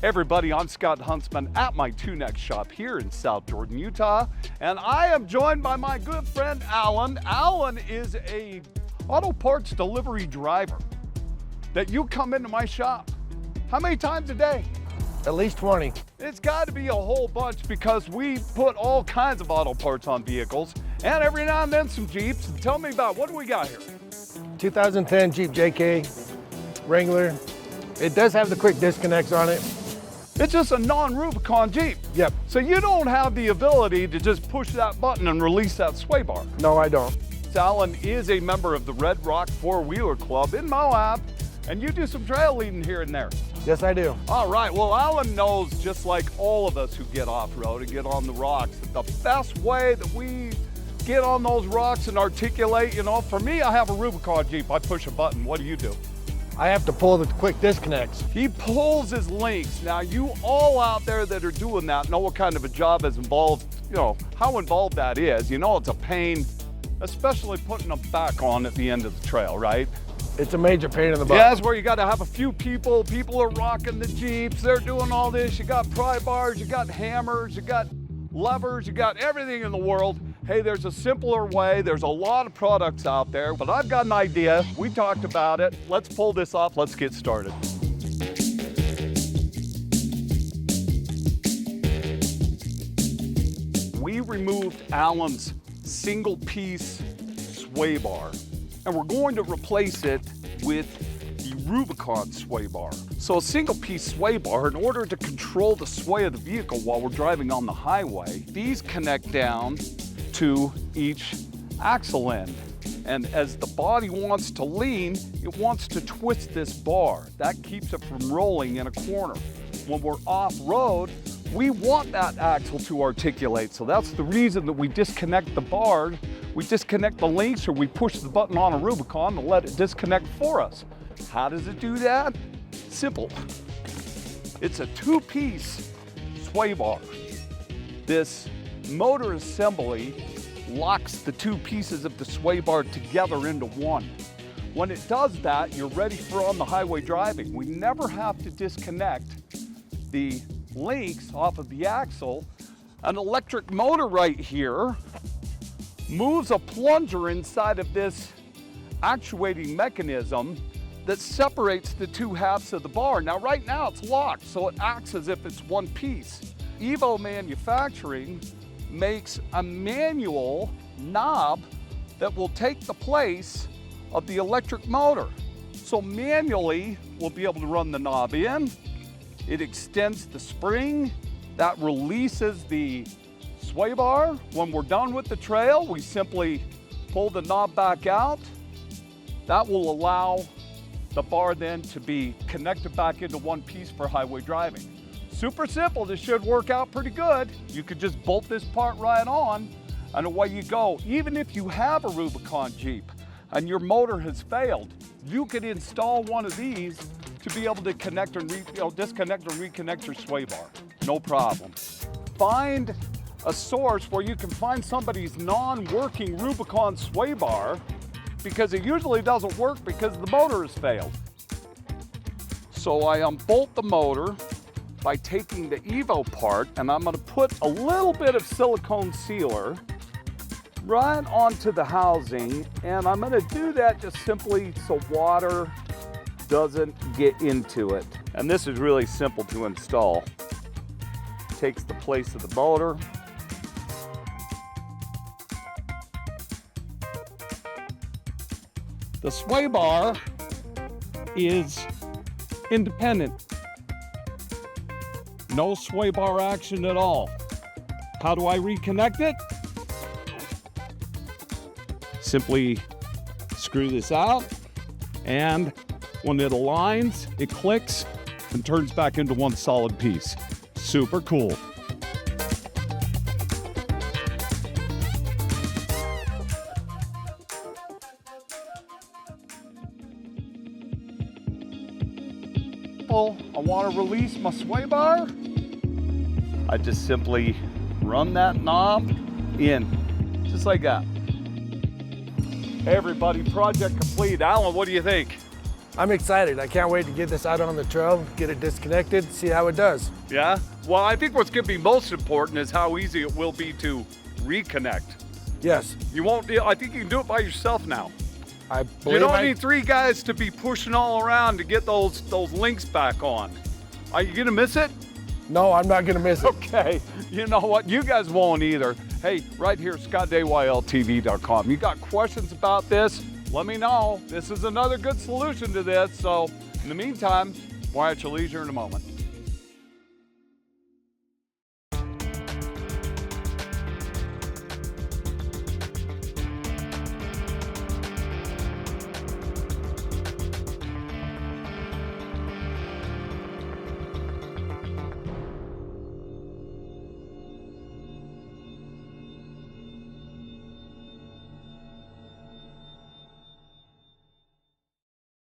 Everybody, I'm Scott Huntsman at my Two-Neck shop here in South Jordan, Utah, and I am joined by my good friend Alan. Alan is a auto parts delivery driver that you come into my shop. How many times a day? At least 20. It's got to be a whole bunch because we put all kinds of auto parts on vehicles and every now and then some Jeeps. Tell me about what do we got here? 2010 Jeep JK Wrangler. It does have the quick disconnects on it. It's just a non-Rubicon Jeep. Yep. So you don't have the ability to just push that button and release that sway bar. No, I don't. Alan is a member of the Red Rock Four-Wheeler Club in Moab, and you do some trail leading here and there. Yes, I do. All right, well, Alan knows, just like all of us who get off-road and get on the rocks, that the best way that we get on those rocks and articulate, you know, for me, I have a Rubicon Jeep. I push a button. What do? I have to pull the quick disconnects. He pulls his links. Now, you all out there that are doing that know what kind of a job is involved, you know, how involved that is. You know, it's a pain, especially putting them back on at the end of the trail, right? It's a major pain in the butt. Yeah, that's where you got to have a few people. People are rocking the Jeeps. They're doing all this. You got pry bars, you got hammers, you got levers, you got everything in the world. Hey, there's a simpler way. There's a lot of products out there, but I've got an idea. We talked about it. Let's pull this off. Let's get started. We removed Alan's single piece sway bar, and we're going to replace it with the Rubicon sway bar. So a single piece sway bar, in order to control the sway of the vehicle while we're driving on the highway, these connect down to each axle end. And as the body wants to lean, it wants to twist this bar. That keeps it from rolling in a corner. When we're off-road, we want that axle to articulate. So that's the reason that we disconnect the bar, we disconnect the links, or we push the button on a Rubicon to let it disconnect for us. How does it do that? Simple. It's a two-piece sway bar. This motor assembly locks the two pieces of the sway bar together into one. When it does that, you're ready for on the highway driving. We never have to disconnect the links off of the axle. An electric motor right here moves a plunger inside of this actuating mechanism that separates the two halves of the bar. Now, right now it's locked, so it acts as if it's one piece. Evo Manufacturing makes a manual knob that will take the place of the electric motor. So manually, we'll be able to run the knob in. It extends the spring. That releases the sway bar. When we're done with the trail, we simply pull the knob back out. That will allow the bar then to be connected back into one piece for highway driving. Super simple. This should work out pretty good. You could just bolt this part right on and away you go. Even if you have a Rubicon Jeep and your motor has failed, you could install one of these to be able to connect and disconnect and reconnect your sway bar. No problem. Find a source where you can find somebody's non-working Rubicon sway bar, because it usually doesn't work because the motor has failed. So I unbolt the motor by taking the Evo part, and I'm gonna put a little bit of silicone sealer right onto the housing, and I'm gonna do that just simply so water doesn't get into it. And this is really simple to install. Takes the place of the motor. The sway bar is independent. No sway bar action at all. How do I reconnect it? Simply screw this out, and when it aligns, it clicks and turns back into one solid piece. Super cool. I want to release my sway bar. I just simply run that knob in, just like that. Hey everybody, project complete. Alan, what do you think? I'm excited. I can't wait to get this out on the trail, get it disconnected, see how it does. Yeah? Well, I think what's gonna be most important is how easy it will be to reconnect. Yes. You won't, I think you can do it by yourself now. I You believe don't need 3 guys to be pushing all around to get those links back on. Are you gonna miss it? No, I'm not gonna miss it. Okay, you know what? You guys won't either. Hey, right here, ScottAYLTV.com. You got questions about this? Let me know. This is another good solution to this. So in the meantime, we're at your leisure in a moment.